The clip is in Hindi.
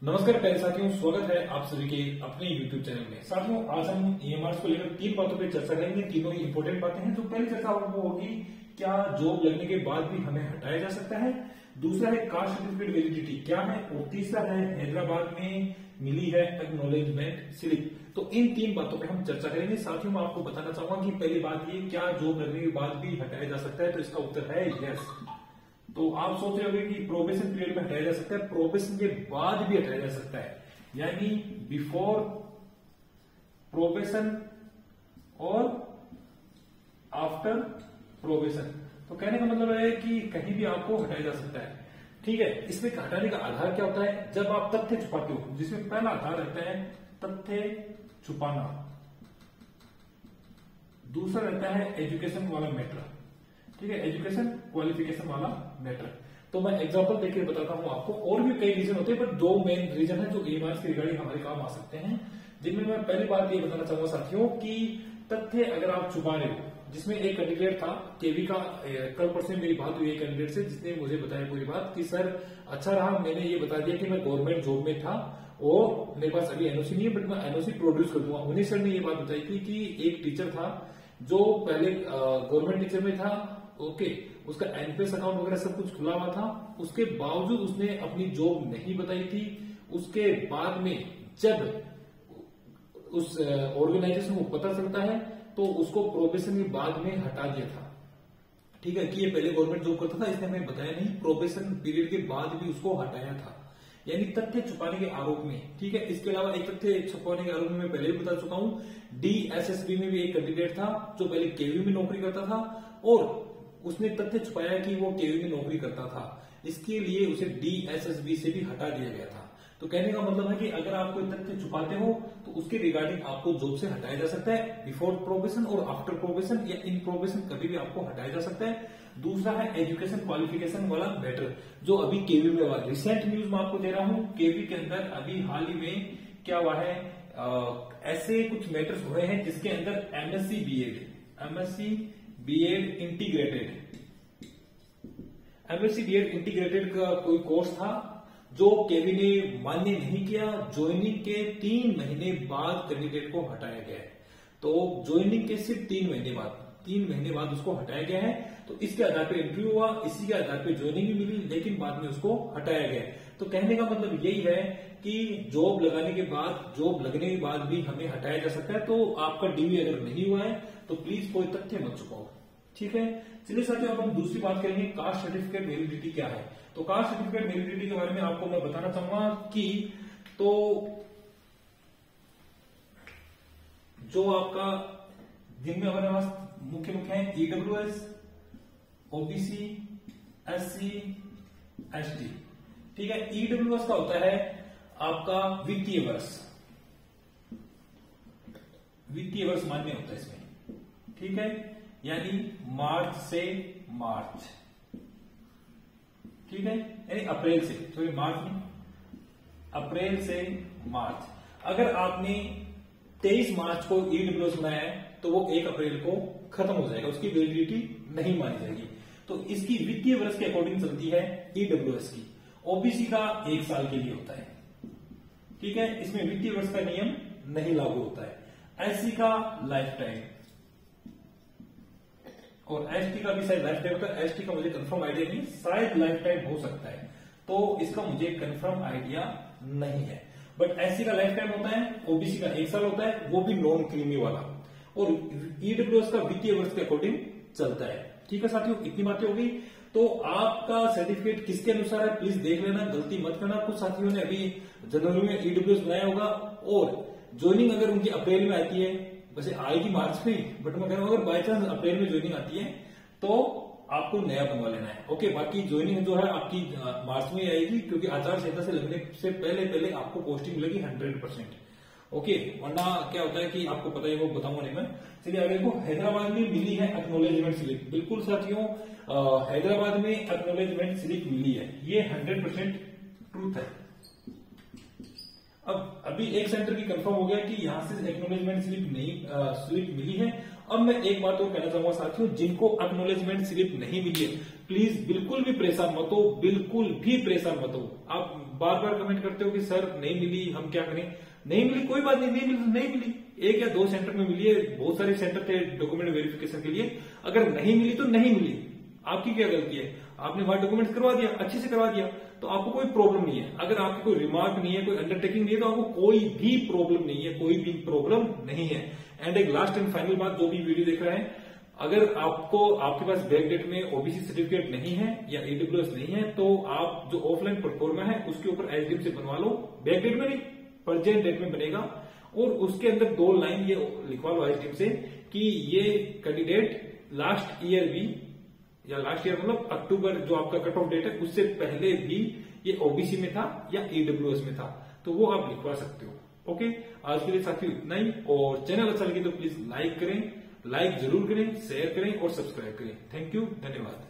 नमस्कार प्यारे साथियों, स्वागत है आप सभी के अपने YouTube चैनल में। साथियों, आज हम ईएमआर को लेकर तीन बातों पर चर्चा करेंगे। तीनों ही इंपॉर्टेंट बातें हैं। जो पहली चर्चा वो होगी, क्या जॉब लगने के बाद भी हमें हटाया जा सकता है। दूसरा है कास्ट सर्टिफिकेट वैलिडिटी क्या है, और तीसरा है हैदराबाद में मिली है एक्नॉलेजमेंट स्लिप। तो इन तीन बातों पर हम चर्चा करेंगे। साथियों, मैं आपको बताना चाहूंगा कि पहली बात ये, क्या जॉब लगने के बाद भी हटाया जा सकता है, तो इसका उत्तर है यस। तो आप सोच रहे होंगे कि प्रोबेशन पीरियड में हटाया जा सकता है, प्रोबेशन के बाद भी हटाया जा सकता है, यानी बिफोर प्रोबेशन और आफ्टर प्रोबेशन। तो कहने का मतलब है कि कहीं भी आपको हटाया जा सकता है। ठीक है, इसमें हटाने का आधार क्या होता है? जब आप तथ्य छुपाते हो, जिसमें पहला आधार रहता है तथ्य छुपाना, दूसरा रहता है एजुकेशन वाला मैटर। ठीक है, एजुकेशन क्वालिफिकेशन वाला मैटर। तो मैं एग्जांपल देके बताता हूं आपको। और भी कई रीजन होते हैं, पर दो मेन रीजन है जो ईएमआर के रिगार्डिंग हमारे काम आ सकते हैं, जिनमें मैं पहली बात ये बताना चाहूंगा साथियों कि तथ्य अगर आप छुपा रहे हो, जिसमें एक कैंडिडेट था केवी का, कल परसों मेरी बात हुई एक कैंडिडेट से, जिसने मुझे बताया पूरी बात कि सर अच्छा रहा, मैंने ये बता दिया कि मैं गवर्नमेंट जॉब में था और मेरे पास अभी एनओसी नहीं है, बट मैं एनओसी प्रोड्यूस कर दूंगा। उन्हीं सर ने ये बात बताई थी कि एक टीचर था जो पहले गवर्नमेंट टीचर में था, ओके, उसका एनपीएस अकाउंट वगैरह सब कुछ खुला हुआ था, उसके बावजूद उसने अपनी जॉब नहीं बताई थी। उसके बाद में जब उस ऑर्गेनाइजेशन को पता चलता है तो उसको प्रोबेशन के बाद में हटा दिया था। ठीक है, कि ये पहले गवर्नमेंट जॉब करता था, इसने हमें बताया नहीं, प्रोबेशन पीरियड के बाद भी उसको हटाया था, यानी तथ्य छुपाने के आरोप में। ठीक है, इसके अलावा एक तथ्य छुपाने के आरोप में मैं पहले भी बता चुका हूं, डीएसएसबी में भी एक कैंडिडेट था जो पहले केवी में नौकरी करता था और उसने तथ्य छुपाया कि वो केवी में नौकरी करता था, इसके लिए उसे डीएसएसबी से भी हटा दिया गया था। तो कहने का मतलब है कि अगर आप कोई तथ्य छुपाते हो तो उसके रिगार्डिंग आपको जॉब से हटाया जा सकता है, बिफोर प्रोबेशन और आफ्टर प्रोबेशन या इन प्रोबेशन कभी भी आपको हटाया जा सकता है। दूसरा है एजुकेशन क्वालिफिकेशन वाला मैटर, जो अभी केवी में हुआ। रिसेंट न्यूज में आपको दे रहा हूं, केवी के अंदर अभी हाल ही में क्या हुआ है, ऐसे कुछ मैटर्स हुए हैं जिसके अंदर एमएससी बीएड इंटीग्रेटेड का कोई कोर्स था जो केवी ने मान्य नहीं किया। ज्वाइनिंग के 3 महीने बाद कैंडिडेट को हटाया गया है। तो ज्वाइनिंग के सिर्फ 3 महीने बाद उसको हटाया गया है। तो इसके आधार पे इंटरव्यू हुआ, इसी के आधार पे ज्वाइनिंग भी मिली, लेकिन बाद में उसको हटाया गया। तो कहने का मतलब यही है कि जॉब लगने के बाद भी हमें हटाया जा सकता है। तो आपका डीवी अगर नहीं हुआ है तो प्लीज कोई तथ्य मत छुपाओ। ठीक है, चलिए साथियों, अब हम दूसरी बात करेंगे, कास्ट सर्टिफिकेट वैलिडिटी क्या है। तो कास्ट सर्टिफिकेट वैलिडिटी के बारे में आपको मैं बताना चाहूंगा कि तो जो आपका जिनमें हमारे पास मुख्य है ईडब्ल्यूएस, ओबीसी, एससी, एसटी। ठीक है, ईडब्ल्यूएस का होता है आपका वित्तीय वर्ष मान्य होता है इसमें। ठीक है, यानी मार्च से मार्च। ठीक है, यानी अप्रैल से, सॉरी मार्च नहीं, अप्रैल से मार्च। अगर आपने 23 मार्च को ईडब्ल्यूएस बनाया है तो वो 1 अप्रैल को खत्म हो जाएगा, उसकी वैलिडिटी नहीं मानी जाएगी। तो इसकी वित्तीय वर्ष के अकॉर्डिंग चलती है ईडब्ल्यूएस की। ओबीसी का 1 साल के लिए होता है। ठीक है, इसमें वित्तीय वर्ष का नियम नहीं लागू होता है। एससी का लाइफ टाइम और एसटी का भी शायद लाइफ टाइम होता है। एसटी का मुझे कंफर्म आइडिया नहीं, शायद लाइफ टाइम हो सकता है, तो इसका मुझे कंफर्म आइडिया नहीं है। बट एससी का लाइफ टाइम होता है, ओबीसी का 1 साल होता है, वो भी नॉन क्रीमी वाला, और ईडब्ल्यूएस का वित्तीय वर्ष के अकॉर्डिंग चलता है। ठीक है साथियों, इतनी बातें हो गई। तो आपका सर्टिफिकेट किसके अनुसार है प्लीज देख लेना, गलती मत करना। कुछ साथियों ने अभी जनवरी में ईडब्ल्यूएस बनाया होगा और ज्वाइनिंग अगर उनकी अप्रैल में आती है, वैसे आएगी मार्च में, बट मैं कह रहा हूं अगर बाई चांस अप्रैल में ज्वाइनिंग आती है तो आपको नया बनवा लेना है। ओके, बाकी ज्वाइनिंग जो है आपकी मार्च में आएगी, क्योंकि आचार संहिता से लगने से पहले आपको पोस्टिंग मिलेगी 100%। ओके, वरना क्या होता है कि आपको पता है, वो बताऊंगा नहीं मैं। चलिए आगे को, हैदराबाद में मिली है एक्नॉलेजमेंट स्लिप। बिल्कुल साथियों, हैदराबाद में एक्नॉलेजमेंट स्लिप मिली है, ये 100% ट्रूथ है। अब अभी एक सेंटर की कंफर्म हो गया कि यहां से एक्नॉलेजमेंट स्लिप मिली है। अब मैं एक बात और कहना चाहूंगा साथियों, जिनको एक्नॉलेजमेंट स्लिप नहीं मिली है, प्लीज बिल्कुल भी परेशान मत हो, बिल्कुल भी परेशान मत हो। आप बार बार कमेंट करते हो कि सर नहीं मिली, हम क्या करें। नहीं मिली कोई बात नहीं, नहीं मिली नहीं मिली, 1 या 2 सेंटर में मिली है, बहुत सारे सेंटर थे डॉक्यूमेंट वेरिफिकेशन के लिए। अगर नहीं मिली तो नहीं मिली, आपकी क्या गलती है, आपने वहां डॉक्यूमेंट करवा दिया, अच्छे से करवा दिया, तो आपको कोई प्रॉब्लम नहीं है। अगर आपकी कोई रिमार्क नहीं है, कोई अंडरटेकिंग नहीं है, तो आपको कोई भी प्रॉब्लम नहीं है, कोई भी प्रॉब्लम नहीं है। एंड एक लास्ट एंड फाइनल बात, जो भी वीडियो देख रहे हैं, अगर आपके पास बैकडेट में ओबीसी सर्टिफिकेट नहीं है या ईडब्ल्यूएस नहीं है, तो आप जो ऑफलाइन प्रोफॉर्मा है उसके ऊपर एसडीएम से बनवा लो। बैकडेट में नहीं, प्रेजेंट डेट में बनेगा, और उसके अंदर 2 लाइन ये लिखवा लो एसडीएम से कि ये कैंडिडेट लास्ट ईयर भी, या लास्ट ईयर मतलब अक्टूबर जो आपका कट ऑफ डेट है उससे पहले भी ये ओबीसी में था या ईडब्ल्यूएस में था, तो वो आप लिखवा सकते हो। ओके, आज के लिए साथियों इतना ही, और चैनल अच्छा लगे तो प्लीज लाइक करें, लाइक जरूर करें, शेयर करें और सब्सक्राइब करें। थैंक यू, धन्यवाद।